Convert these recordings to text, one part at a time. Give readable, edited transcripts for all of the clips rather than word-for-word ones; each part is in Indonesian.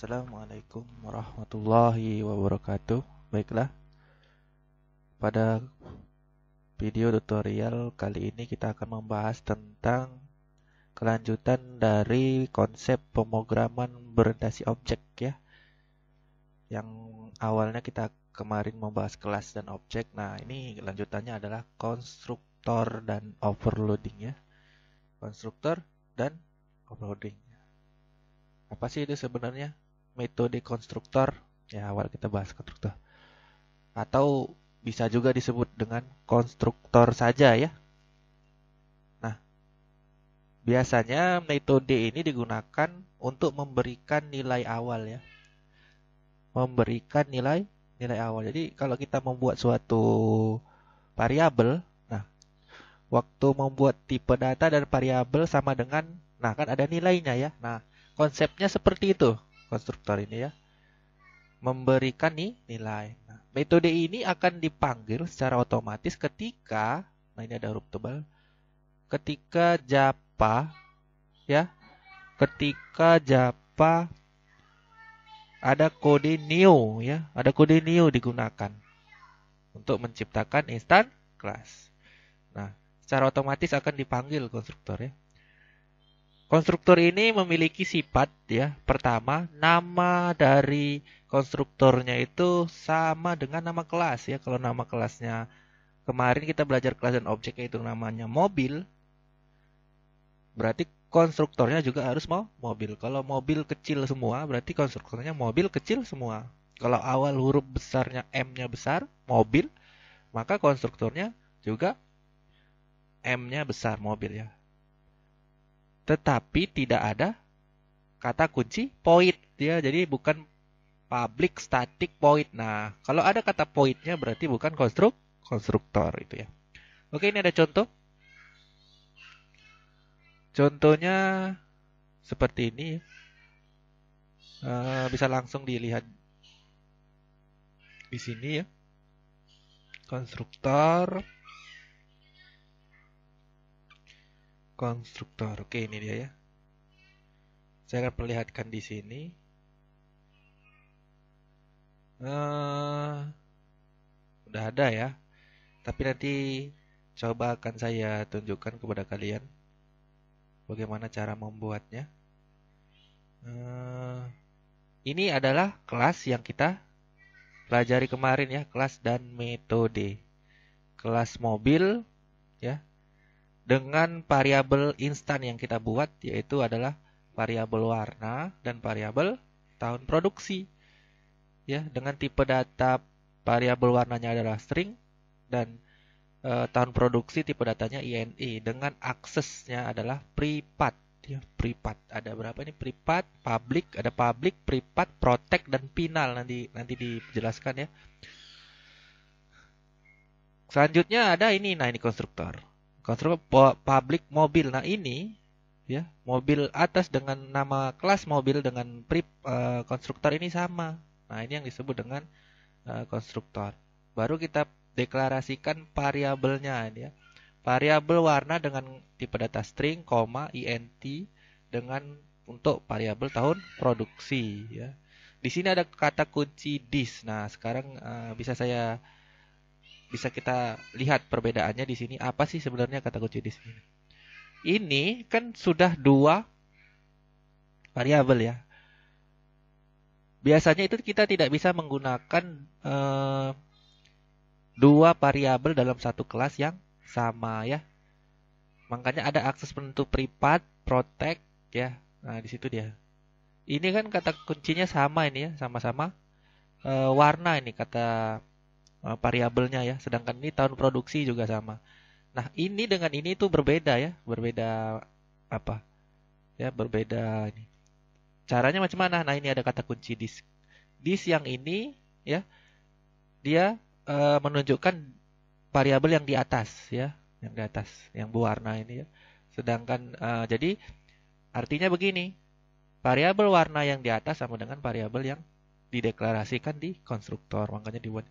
Assalamualaikum warahmatullahi wabarakatuh. Baiklah, pada video tutorial kali ini kita akan membahas tentang kelanjutan dari konsep pemrograman berorientasi objek ya. Yang awalnya kita kemarin membahas kelas dan objek. Nah, ini lanjutannya adalah konstruktor dan overloading ya. Konstruktor dan overloading. Apa sih itu sebenarnya? Metode konstruktor, ya awal kita bahas konstruktor. Atau bisa juga disebut dengan konstruktor saja ya. Nah, biasanya metode ini digunakan untuk memberikan nilai awal ya. Memberikan nilai awal. Jadi kalau kita membuat suatu variabel, nah, waktu membuat tipe data dan variabel sama dengan, nah kan ada nilainya ya. Nah, konsepnya seperti itu. Konstruktor ini ya, memberikan nilai. Nah, metode ini akan dipanggil secara otomatis ketika, nah ini ada huruf tebal, ketika Java ya, ketika Java ada kode new ya, ada kode new digunakan untuk menciptakan instant class. Nah, secara otomatis akan dipanggil konstruktor ya. Konstruktor ini memiliki sifat ya. Pertama, nama dari konstruktornya itu sama dengan nama kelas ya. Kalau nama kelasnya kemarin kita belajar kelas dan objek itu namanya mobil, berarti konstruktornya juga harus mobil. Kalau mobil kecil semua, berarti konstruktornya mobil kecil semua. Kalau awal huruf besarnya M-nya besar, mobil, maka konstruktornya juga M-nya besar, mobil ya. Tetapi tidak ada kata kunci void ya. Jadi bukan public static void. Nah, kalau ada kata voidnya berarti bukan konstruktor itu ya. Oke, ini ada contoh. Contohnya seperti ini. Bisa langsung dilihat di sini ya. Konstruktor. Oke, ini dia ya. Saya akan perlihatkan di sini. Udah ada ya. Tapi nanti coba akan saya tunjukkan kepada kalian bagaimana cara membuatnya. Ini adalah kelas yang kita pelajari kemarin ya, kelas dan metode. Kelas mobil ya. Dengan variabel instan yang kita buat, yaitu adalah variabel warna dan variabel tahun produksi. Ya, dengan tipe data variabel warnanya adalah string dan tahun produksi tipe datanya INI dengan aksesnya adalah privat. Ya, privat. Ada berapa ini? Privat, public, ada public, privat, protect dan final nanti dijelaskan ya. Selanjutnya ada ini, nah ini konstruktor. Konstruktor public mobil. Nah ini ya, mobil atas dengan nama kelas mobil dengan konstruktor ini sama. Nah ini yang disebut dengan konstruktor. Baru kita deklarasikan variabelnya ini ya. Variabel warna dengan tipe data string, int dengan untuk variabel tahun produksi ya. Di sini ada kata kunci this. Nah sekarang bisa kita lihat perbedaannya di sini. Apa sih sebenarnya kata kunci di sini? Ini kan sudah dua variabel ya. Biasanya itu kita tidak bisa menggunakan dua variabel dalam satu kelas yang sama ya. Makanya ada akses penentu privat, protect ya. Nah, di situ dia. Ini kan kata kuncinya sama ini ya, sama-sama warna ini kata variabelnya ya, sedangkan ini tahun produksi juga sama. Nah, ini dengan ini tuh berbeda ya, berbeda apa? Ya, berbeda ini. Caranya macam mana? Nah, ini ada kata kunci this. This yang ini ya, dia menunjukkan variabel yang di atas ya, yang di atas, yang berwarna ini ya. Sedangkan jadi artinya begini, variabel warna yang di atas sama dengan variabel yang dideklarasikan di konstruktor, makanya dibuat.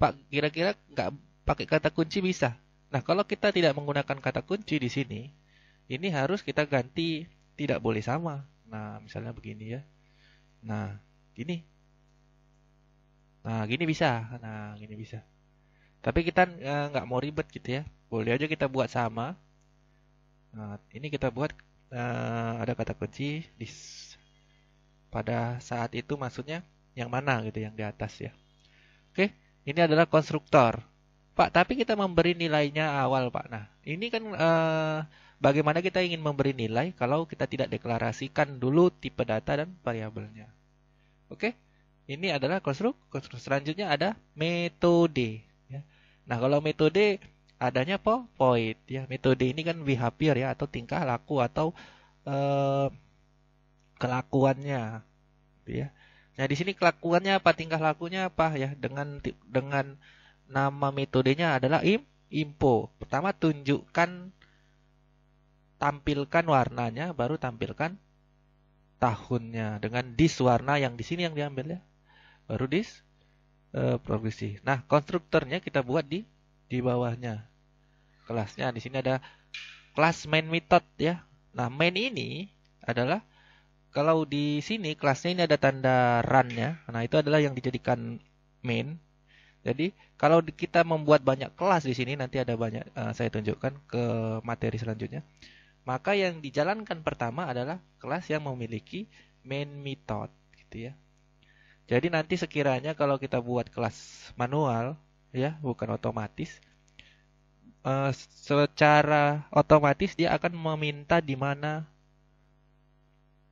Pak, kira-kira nggak pakai kata kunci bisa? Nah, kalau kita tidak menggunakan kata kunci di sini, ini harus kita ganti tidak boleh sama. Nah, misalnya begini ya. Nah, Gini. Nah, gini bisa. Nah, gini bisa. Tapi kita nggak mau ribet gitu ya. Boleh aja kita buat sama. Nah, ini kita buat ada kata kunci pada saat itu maksudnya yang mana gitu, yang di atas ya. Oke, ini adalah konstruktor. Pak, tapi kita memberi nilainya awal, Pak. Nah, ini kan bagaimana kita ingin memberi nilai kalau kita tidak deklarasikan dulu tipe data dan variabelnya. Oke, ini adalah konstruktor. Selanjutnya ada metode. Ya. Nah, kalau metode adanya point ya. Metode ini kan behavior ya, atau tingkah laku atau eh, kelakuannya, gitu ya. Nah, di sini kelakuannya apa, tingkah lakunya apa ya? Dengan nama metodenya adalah info. Pertama tampilkan warnanya, baru tampilkan tahunnya dengan dis warna yang di sini yang diambil ya. Baru dis progresi. Nah, konstruktornya kita buat di bawahnya. Kelasnya di sini ada kelas main method ya. Nah, main ini adalah kalau di sini kelasnya ini ada tanda run-nya. Nah, itu adalah yang dijadikan main. Jadi, kalau kita membuat banyak kelas di sini, nanti ada banyak saya tunjukkan ke materi selanjutnya. Maka yang dijalankan pertama adalah kelas yang memiliki main method gitu ya. Jadi nanti sekiranya kalau kita buat kelas manual ya, bukan otomatis, secara otomatis dia akan meminta di mana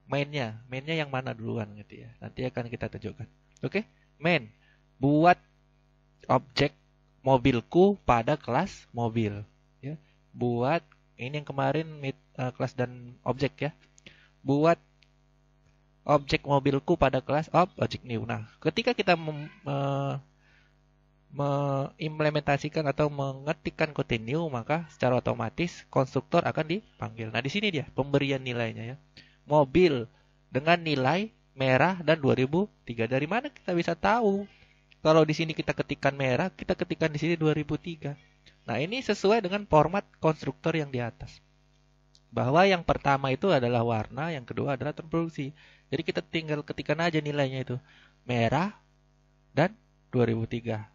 mainnya yang mana duluan gitu ya. Nanti akan kita tunjukkan. Oke, main. Buat objek mobilku pada kelas mobil. Ya. Buat ini yang kemarin kelas dan objek ya. Buat objek mobilku pada kelas objek new. Nah, ketika kita mengimplementasikan atau mengetikkan kode new, maka secara otomatis konstruktor akan dipanggil. Nah, di sini dia pemberian nilainya ya. Mobil dengan nilai merah dan 2003. Dari mana kita bisa tahu? Kalau di sini kita ketikkan merah, kita ketikkan di sini 2003. Nah, ini sesuai dengan format konstruktor yang di atas. Bahwa yang pertama itu adalah warna, yang kedua adalah terproduksi. Jadi kita tinggal ketikkan aja nilainya itu. Merah dan 2003.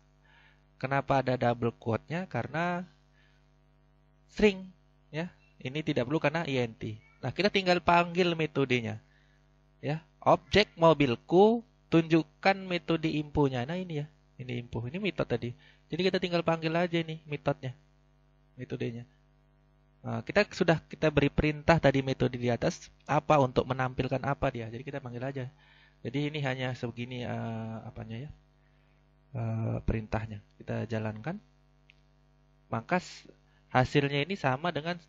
Kenapa ada double quote-nya? Karena string ya. Ini tidak perlu karena int. Nah, kita tinggal panggil metodenya. Ya, objek mobilku, tunjukkan metode infonya. Nah, ini ya. Ini info. Ini method tadi. Jadi kita tinggal panggil aja nih metodenya. Metodenya. Nah, kita beri perintah tadi metode di atas apa untuk menampilkan apa dia. Jadi kita panggil aja. Jadi ini hanya sebegini apanya ya. Perintahnya. Kita jalankan. Maka hasilnya ini sama dengan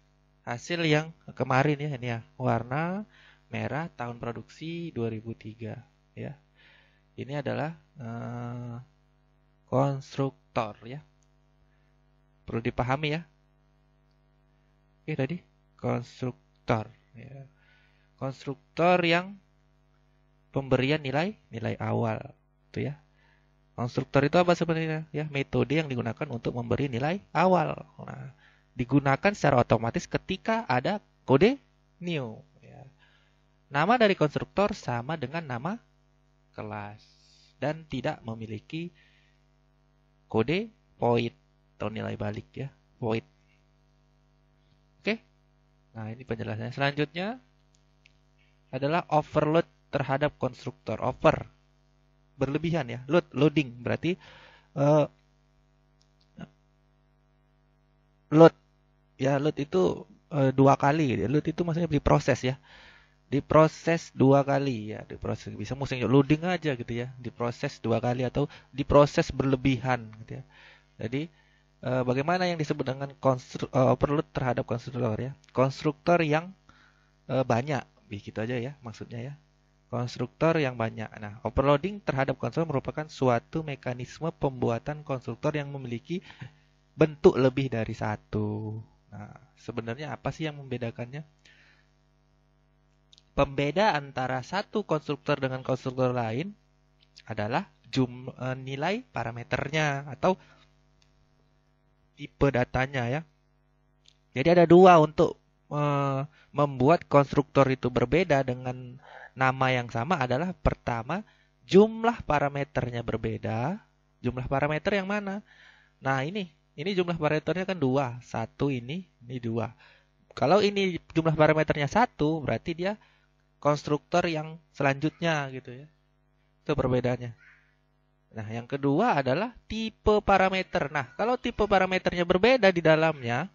hasil yang kemarin ya, ini ya. Warna merah, tahun produksi 2003 ya. Ini adalah konstruktor ya. Perlu dipahami ya. Oke, tadi konstruktor ya. Konstruktor yang pemberian nilai awal itu ya. Konstruktor itu apa sebenarnya ya? Metode yang digunakan untuk memberi nilai awal. Nah, digunakan secara otomatis ketika ada kode new ya. Nama dari konstruktor sama dengan nama kelas dan tidak memiliki kode void atau nilai balik ya, void. Oke. Nah, ini penjelasannya. Selanjutnya adalah overload terhadap konstruktor. Over berlebihan ya. Loading berarti load ya, load itu dua kali. Load itu maksudnya diproses ya. Diproses dua kali ya, diproses bisa musim loading aja gitu ya, diproses dua kali atau diproses berlebihan gitu ya. Jadi bagaimana yang disebut dengan overload terhadap konstruktor ya? Konstruktor yang banyak, begitu aja ya maksudnya ya. Konstruktor yang banyak. Nah, overloading terhadap konstruktor merupakan suatu mekanisme pembuatan konstruktor yang memiliki bentuk lebih dari satu. Nah, sebenarnya apa sih yang membedakannya? Pembeda antara satu konstruktor dengan konstruktor lain adalah nilai parameternya atau tipe datanya ya. Jadi ada dua untuk membuat konstruktor itu berbeda dengan nama yang sama adalah pertama jumlah parameternya berbeda. Jumlah parameter yang mana? Nah, ini jumlah parameternya kan dua. Satu ini dua. Kalau ini jumlah parameternya satu, berarti dia konstruktor yang selanjutnya gitu ya. Itu perbedaannya. Nah, yang kedua adalah tipe parameter. Nah, kalau tipe parameternya berbeda di dalamnya,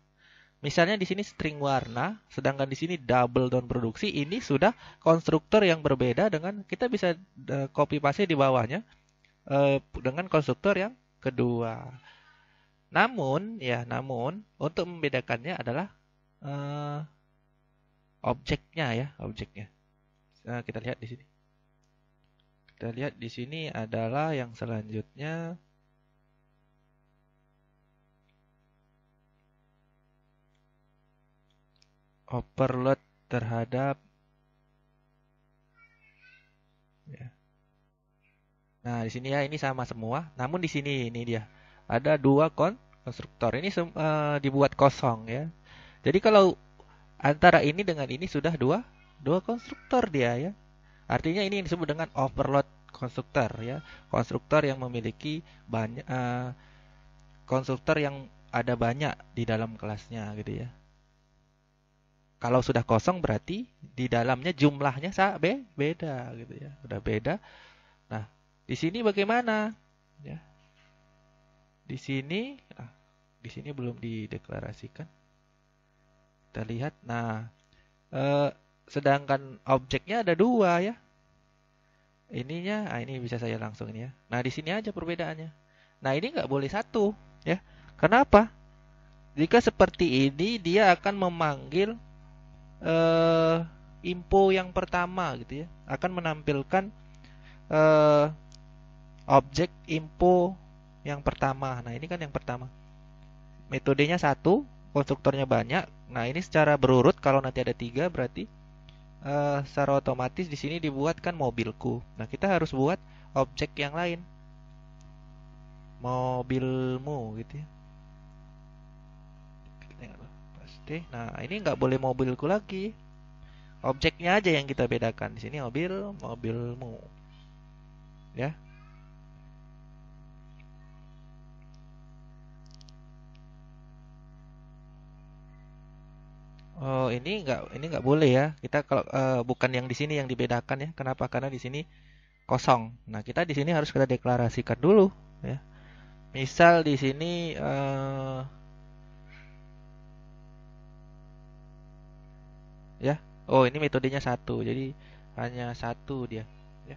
misalnya di sini string warna, sedangkan di sini double down produksi, ini sudah konstruktor yang berbeda dengan kita bisa copy paste di bawahnya dengan konstruktor yang kedua. Namun untuk membedakannya adalah objeknya ya, objeknya. Nah, kita lihat di sini. Kita lihat di sini adalah yang selanjutnya. Overload terhadap ya. Nah, di sini ya ini sama semua. Namun di sini ini dia. Ada dua konstruktor. Ini dibuat kosong ya. Jadi kalau antara ini dengan ini sudah dua konstruktor dia ya. Artinya ini yang disebut dengan overload konstruktor ya. Konstruktor yang memiliki banyak konstruktor yang ada banyak di dalam kelasnya gitu ya. Kalau sudah kosong berarti di dalamnya jumlahnya beda gitu ya. Udah beda. Nah, di sini bagaimana? Ya. Di sini belum dideklarasikan. Kita lihat. Nah, sedangkan objeknya ada dua ya. Ininya, ini bisa saya langsung ini ya. Nah, di sini aja perbedaannya. Nah, ini nggak boleh satu ya. Kenapa? Jika seperti ini dia akan memanggil info yang pertama gitu ya, akan menampilkan objek info yang pertama. Nah, ini kan yang pertama. Metodenya satu, konstruktornya banyak. Nah, ini secara berurut kalau nanti ada tiga berarti secara otomatis di sini dibuatkan mobilku. Nah, kita harus buat objek yang lain. Mobilmu gitu ya. Nah, ini nggak boleh mobilku lagi. Objeknya aja yang kita bedakan. Di sini mobilmu. Ya. Oh, ini nggak boleh ya. Kita kalau bukan yang di sini yang dibedakan ya. Kenapa? Karena di sini kosong. Nah, kita di sini harus kita deklarasikan dulu ya. Misal di sini ya. Oh, ini metodenya satu. Jadi hanya satu dia ya.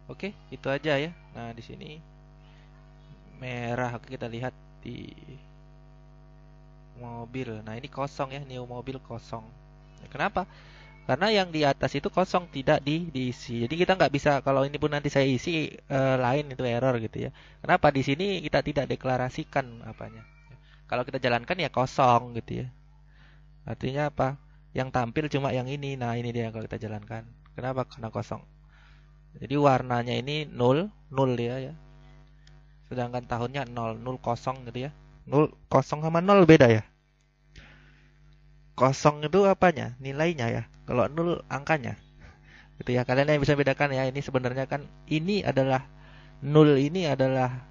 Oke, itu aja ya. Nah, di sini merah. Oke, kita lihat di mobil. Nah, ini kosong ya, new mobil kosong. Kenapa? Karena yang di atas itu kosong, tidak diisi. Jadi kita nggak bisa, kalau ini pun nanti saya isi lain itu error gitu ya. Kenapa? Di sini kita tidak deklarasikan apanya. Kalau kita jalankan ya kosong gitu ya. Artinya apa? Yang tampil cuma yang ini. Nah, ini dia kalau kita jalankan. Kenapa? Karena kosong. Jadi warnanya ini 0 ya. Sedangkan tahunnya 0 kosong gitu ya. 0 kosong sama 0 beda ya. Kosong itu apanya? Nilainya ya. Kalau 0 angkanya. Gitu ya. Kalian yang bisa bedakan ya. Ini sebenarnya kan ini adalah 0 ini adalah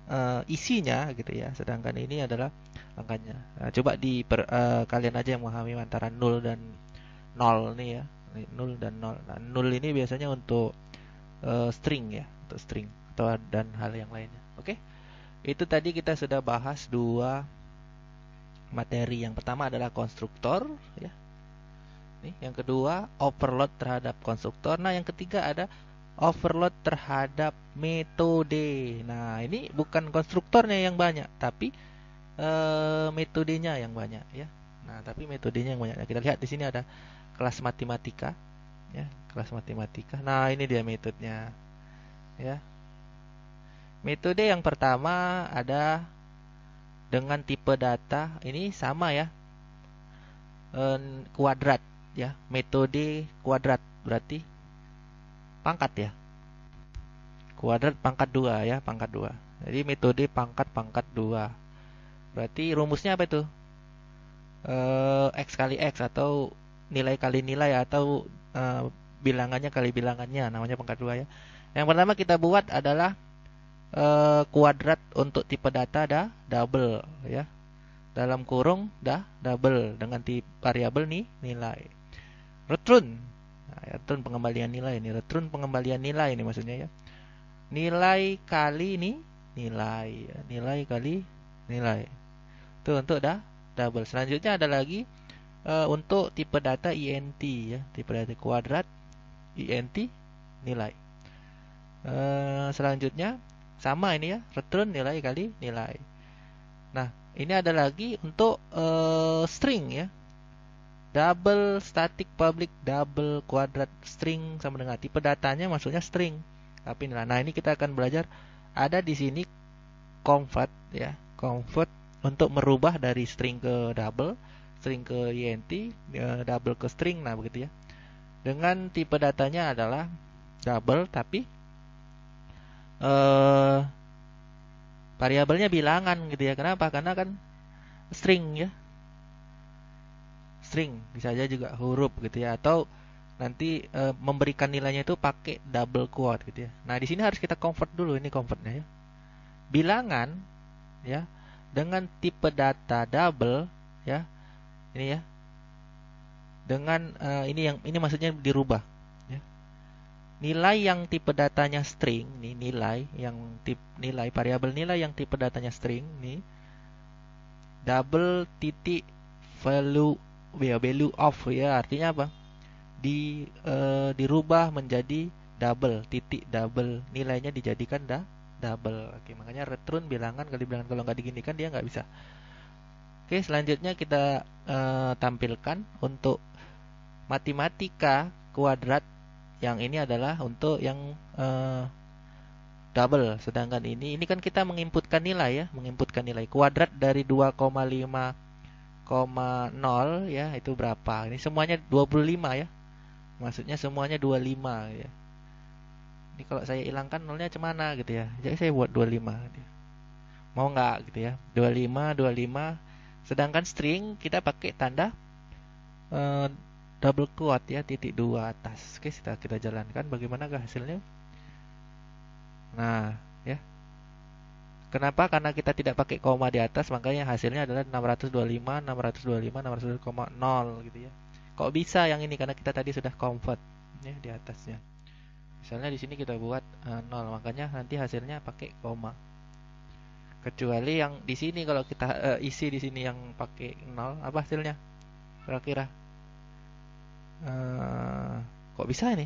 isinya gitu ya. Sedangkan ini adalah angkanya. Nah, coba kalian aja yang memahami antara 0 dan 0 nih ya. 0 dan 0. Nah, 0 ini biasanya untuk string ya, untuk string atau dan hal yang lainnya. Oke. Itu tadi kita sudah bahas dua materi. Yang pertama adalah konstruktor ya. Nih, yang kedua overload terhadap konstruktor. Nah, yang ketiga ada overload terhadap metode. Nah, ini bukan konstruktornya yang banyak, tapi metodenya yang banyak ya. Nah, tapi metodenya yang banyak. Nah, kita lihat di sini ada kelas matematika ya, kelas matematika. Nah, ini dia metodenya ya. Metode yang pertama ada dengan tipe data ini sama ya, kuadrat ya, metode kuadrat berarti pangkat ya, kuadrat pangkat 2 ya, pangkat 2. Jadi metode pangkat 2 berarti rumusnya apa itu? X kali X atau nilai kali nilai atau bilangannya kali bilangannya, namanya pangkat 2 ya. Yang pertama kita buat adalah kuadrat untuk tipe data double ya. Dalam kurung double dengan tipe variabel nih nilai. Return. Nah, return pengembalian nilai ini. Return pengembalian nilai ini maksudnya ya. Nilai kali ini nilai, nilai kali nilai. Itu untuk double. Selanjutnya ada lagi untuk tipe data int ya, tipe data kuadrat int nilai. Selanjutnya sama ini ya, return nilai kali nilai. Nah, ini ada lagi untuk string ya. Double static public double kuadrat string sama dengan tipe datanya maksudnya string. Tapi nah ini kita akan belajar ada di sini convert ya, convert untuk merubah dari string ke double, string ke int, double ke string, nah begitu ya. Dengan tipe datanya adalah double tapi variabelnya bilangan gitu ya. Kenapa? Karena kan string ya. String bisa aja juga huruf gitu ya, atau nanti memberikan nilainya itu pakai double quote gitu ya. Nah, di sini harus kita convert dulu, ini convertnya ya. Bilangan ya dengan tipe data double ya. Ini ya. Dengan ini maksudnya dirubah ya. Nilai yang tipe datanya string nih, nilai variabel nilai yang tipe datanya string nih double titik value of ya, artinya apa? Dirubah menjadi double, titik double, nilainya dijadikan double. Oke, makanya return bilangan kali bilangan, kalau nggak diginikan dia nggak bisa. Oke, selanjutnya kita tampilkan untuk matematika kuadrat. Yang ini adalah untuk yang double, sedangkan ini kan kita menginputkan nilai ya, menginputkan nilai kuadrat dari 2,5,0 ya, itu berapa? Ini semuanya 25 ya. Maksudnya semuanya 25 ya. Ini kalau saya hilangkan nolnya cemana gitu ya. Jadi saya buat 25 gitu. Mau nggak gitu ya. 25. Sedangkan string kita pakai tanda double quote ya, titik 2 atas. Oke, kita jalankan bagaimanakah hasilnya. Nah, ya. Kenapa? Karena kita tidak pakai koma di atas, makanya hasilnya adalah 625,0 gitu ya. Kok bisa yang ini? Karena kita tadi sudah convert ya di atasnya. Misalnya di sini kita buat 0, makanya nanti hasilnya pakai koma. Kecuali yang di sini kalau kita isi di sini yang pakai 0, apa hasilnya? Kira-kira kok bisa ini?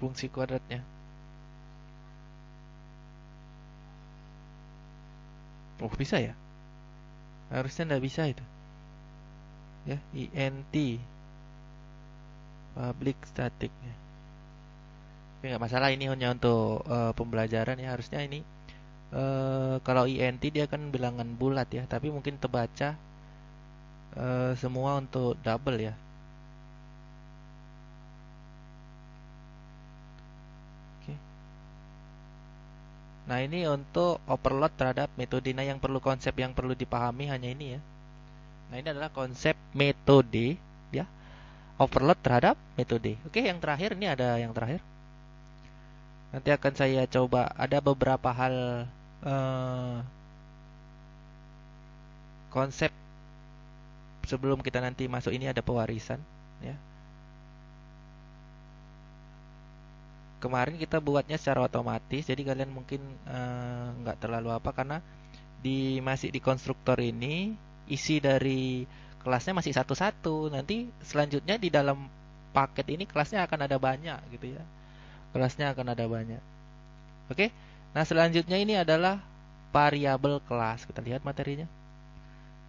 Fungsi kuadratnya. Oh, bisa ya? Harusnya nggak bisa itu. Ya, int public staticnya. Oke, nggak masalah, ini hanya untuk pembelajaran ya. Harusnya ini kalau int dia kan bilangan bulat ya, tapi mungkin terbaca semua untuk double ya. Oke. Nah, ini untuk overload terhadap metode. Nah, yang perlu dipahami hanya ini ya. Nah, ini adalah konsep metode ya. Overload terhadap metode. Oke, yang terakhir ini ada yang terakhir. Nanti akan saya coba, ada beberapa hal konsep sebelum kita nanti masuk. Ini ada pewarisan ya. Kemarin kita buatnya secara otomatis, jadi kalian mungkin nggak terlalu apa, karena masih di konstruktor ini isi dari kelasnya masih satu-satu. Nanti selanjutnya di dalam paket ini kelasnya akan ada banyak gitu ya. Kelasnya akan ada banyak. Oke. Nah, selanjutnya ini adalah variabel kelas. Kita lihat materinya.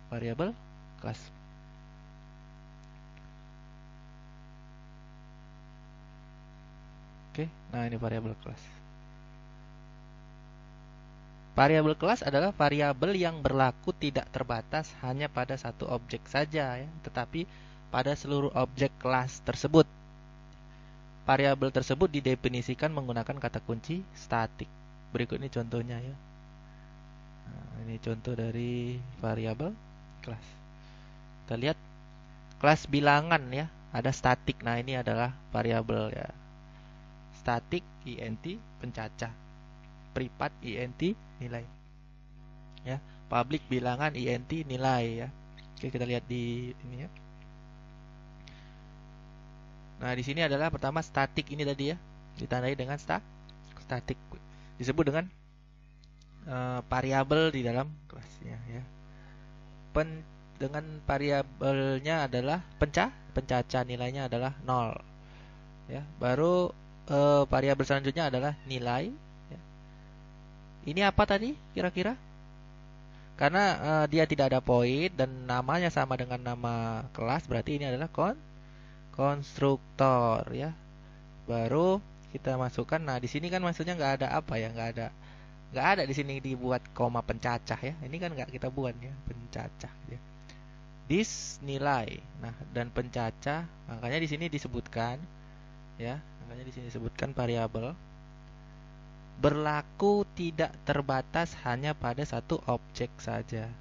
Variabel kelas. Oke. Nah, ini variabel kelas. Variabel kelas adalah variabel yang berlaku tidak terbatas hanya pada satu objek saja ya, tetapi pada seluruh objek kelas tersebut. Variabel tersebut didefinisikan menggunakan kata kunci statik. Berikut ini contohnya ya. Nah, ini contoh dari variabel kelas. Kita lihat kelas bilangan ya. ada statik. Nah, ini adalah variabel ya. Statik int pencacah, privat int nilai. Ya, public bilangan int nilai ya. Oke, kita lihat di ini ya. Nah, di sini adalah pertama statik ini tadi ya. Ditandai dengan statik. Disebut dengan variabel di dalam kelasnya ya. Dengan variabelnya adalah pencacah nilainya adalah 0 ya. Baru variabel selanjutnya adalah nilai ya. Ini apa tadi kira-kira? Karena dia tidak ada poin dan namanya sama dengan nama kelas, berarti ini adalah konstruktor ya. Baru kita masukkan. Nah, di sini kan maksudnya nggak ada apa ya, nggak ada di sini dibuat koma pencacah ya. Ini kan nggak kita buat ya, pencacah ya. This nilai. Nah, dan pencacah, makanya di sini disebutkan ya, makanya di sini disebutkan variabel berlaku tidak terbatas hanya pada satu objek saja.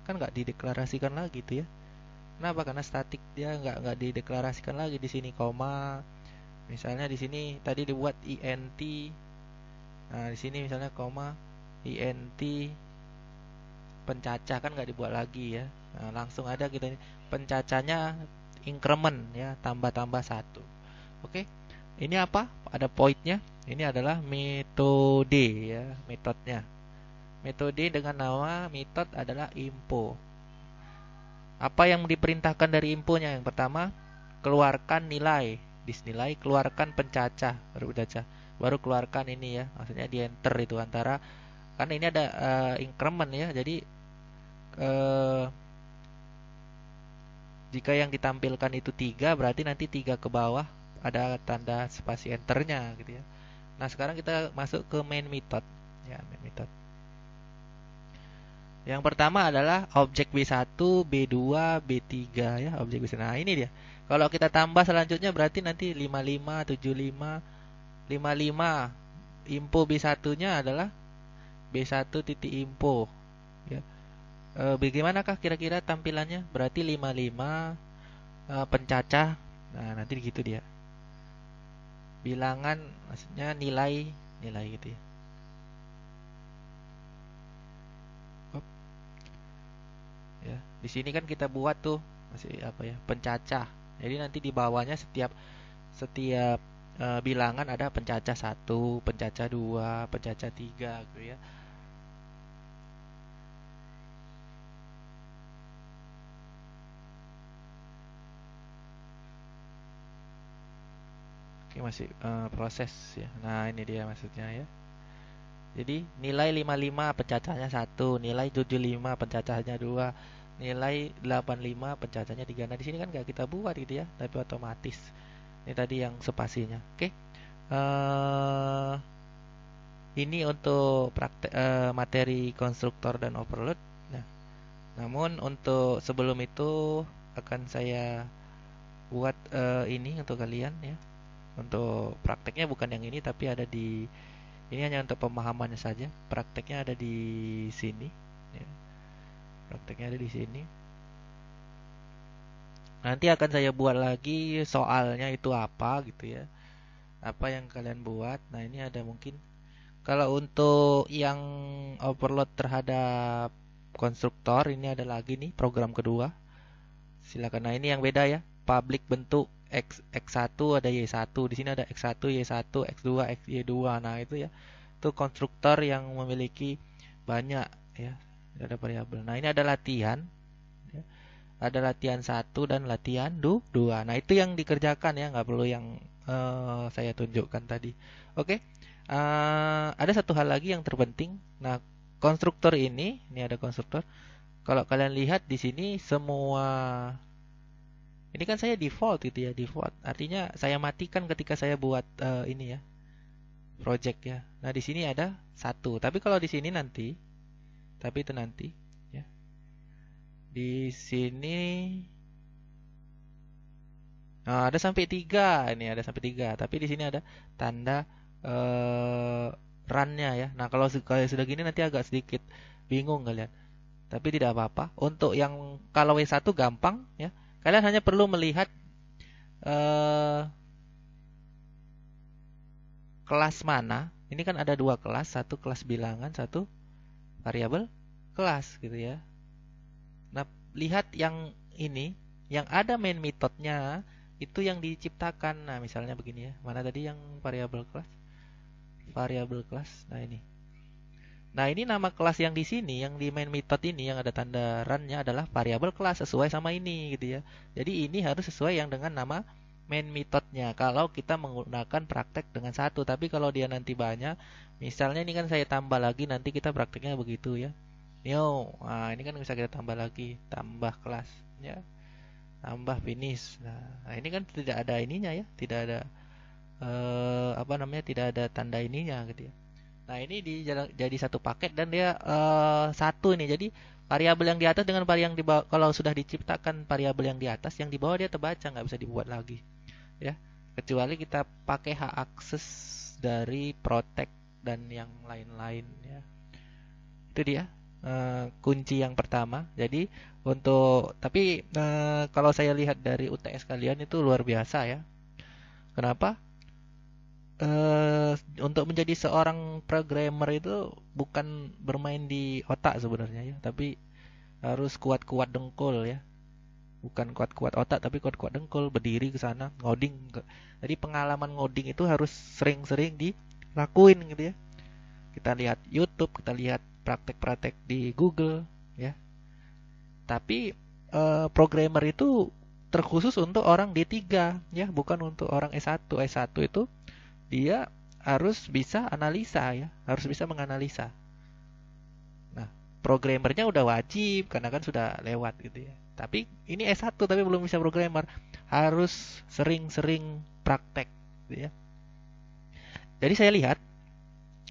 Kan nggak dideklarasikan lagi tuh ya. Kenapa? Karena statik, dia nggak dideklarasikan lagi di sini koma. Misalnya di sini tadi dibuat int. Nah, di sini misalnya koma int pencacah, kan nggak dibuat lagi ya. Nah, langsung ada kita ini pencacahnya increment ya, tambah-tambah 1. Oke. Ini apa? Ada pointnya. Ini adalah metode ya, metodenya. Metode dengan nama method adalah info. Apa yang diperintahkan dari infonya? Yang pertama, keluarkan nilai. Disnilai, keluarkan pencacah, baru keluarkan ini ya. Maksudnya di enter itu antara, karena ini ada increment ya. Jadi jika yang ditampilkan itu 3, berarti nanti 3 ke bawah ada tanda spasi enternya gitu ya. Nah, sekarang kita masuk ke main method ya, main method. Yang pertama adalah objek B1, B2, B3 ya, objek B1. Nah, ini dia. Kalau kita tambah selanjutnya berarti nanti 55, 75, 55. Info B1-nya adalah B1 titik info ya. Bagaimanakah kira-kira tampilannya? Berarti 55 pencacah. Nah, nanti gitu dia. Bilangan maksudnya nilai gitu ya. Ya, di sini kan kita buat tuh masih apa ya? Pencacah. Jadi nanti di bawahnya setiap bilangan ada pencacah 1, pencacah 2, pencacah 3 gitu ya. Oke, masih proses ya. Nah, ini dia maksudnya ya. Jadi nilai 55 pencacahnya 1, nilai 75 pencacahnya 2, nilai 85 pencacahnya 3. Nah, di sini kan nggak kita buat gitu ya, tapi otomatis. Ini tadi yang spasinya. Oke. Ini untuk praktek materi konstruktor dan overload. Nah, namun untuk sebelum itu akan saya buat ini untuk kalian ya. Untuk prakteknya bukan yang ini, tapi ada di ini hanya untuk pemahamannya saja. Prakteknya ada di sini. Ya. Prakteknya ada di sini. Nanti akan saya buat lagi soalnya itu apa gitu ya. Apa yang kalian buat. Nah, ini ada mungkin. Kalau untuk yang overload terhadap konstruktor, ini ada lagi nih program kedua. Silakan. Nah, ini yang beda ya. Public bentuk X1 ada Y1, di sini ada X1, Y1, X2, XY2. Nah, itu ya. Itu konstruktor yang memiliki banyak ya. Ada variabel. Nah, ini ada latihan ya. Ada latihan 1 dan latihan 2. Nah, itu yang dikerjakan ya, nggak perlu yang saya tunjukkan tadi. Oke. Ada satu hal lagi yang terpenting. Nah, konstruktor ini ada konstruktor. Kalau kalian lihat di sini semua ini kan saya default gitu ya, default. Artinya saya matikan ketika saya buat ini ya, project ya. Nah, di sini ada 1. Tapi kalau di sini nanti, tapi itu nanti ya. Di sini ada sampai 3. Ini ada sampai 3. Tapi di sini ada tanda run-nya ya. Nah, kalau sudah gini nanti agak sedikit bingung kalian. Tapi tidak apa-apa. Untuk yang kalau W1 gampang ya. Kalian hanya perlu melihat eh, kelas mana. Ini kan ada dua kelas, satu kelas bilangan, satu variabel kelas gitu ya. Nah, lihat yang ini, yang ada main methodnya itu yang diciptakan. Nah, misalnya begini ya. Mana tadi yang variabel kelas? Variabel kelas. Nah, ini. Nah, ini nama kelas yang di sini, yang di main method ini yang ada tanda run-nya adalah variabel kelas sesuai sama ini gitu ya. Jadi ini harus sesuai yang dengan nama main methodnya. Kalau kita menggunakan praktek dengan satu, tapi kalau dia nanti banyak, misalnya ini kan saya tambah lagi, nanti kita prakteknya begitu ya. Yo, nah ini kan bisa kita tambah lagi, tambah kelas ya, tambah finish. Nah, ini kan tidak ada ininya ya, tidak ada apa namanya, tidak ada tanda ininya gitu ya. Nah, ini jadi satu paket dan dia satu ini. Jadi variabel yang di atas dengan variabel yang di bawah, kalau sudah diciptakan variabel yang di atas, yang di bawah dia terbaca, nggak bisa dibuat lagi ya. Kecuali kita pakai hak akses dari protect dan yang lain-lain ya. Itu dia kunci yang pertama. Jadi tapi kalau saya lihat dari UTS kalian itu luar biasa ya. Kenapa? Untuk menjadi seorang programmer itu bukan bermain di otak sebenarnya ya, tapi harus kuat-kuat dengkul ya. Bukan kuat-kuat otak tapi kuat-kuat dengkul, berdiri ke sana ngoding. Jadi pengalaman ngoding itu harus sering-sering dilakuin gitu ya. Kita lihat YouTube, kita lihat praktek-praktek di Google ya. Tapi programmer itu terkhusus untuk orang D3 ya, bukan untuk orang S1. S1 itu dia harus bisa analisa ya, harus bisa menganalisa. Nah, programmernya udah wajib karena kan sudah lewat gitu ya. Tapi ini S1 tapi belum bisa programmer, harus sering-sering praktek gitu ya. Jadi saya lihat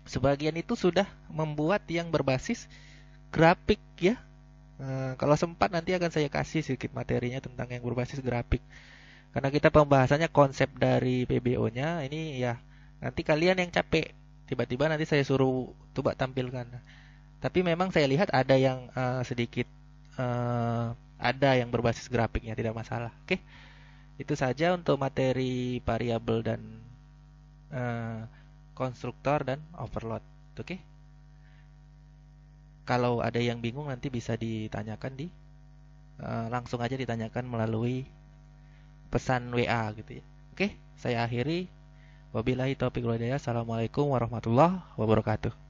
sebagian itu sudah membuat yang berbasis grafik ya. Kalau sempat nanti akan saya kasih sedikit materinya tentang yang berbasis grafik. Karena kita pembahasannya konsep dari PBO-nya, ini ya nanti kalian yang capek, tiba-tiba nanti saya suruh coba tampilkan. Tapi memang saya lihat ada yang sedikit ada yang berbasis grafiknya, tidak masalah. Oke, itu saja untuk materi variabel dan eh, konstruktor dan overload. Oke, kalau ada yang bingung nanti bisa ditanyakan langsung aja ditanyakan melalui pesan WA gitu ya. Oke, saya akhiri. Wabillahi taufiq wal hidayah. Assalamualaikum warahmatullahi wabarakatuh.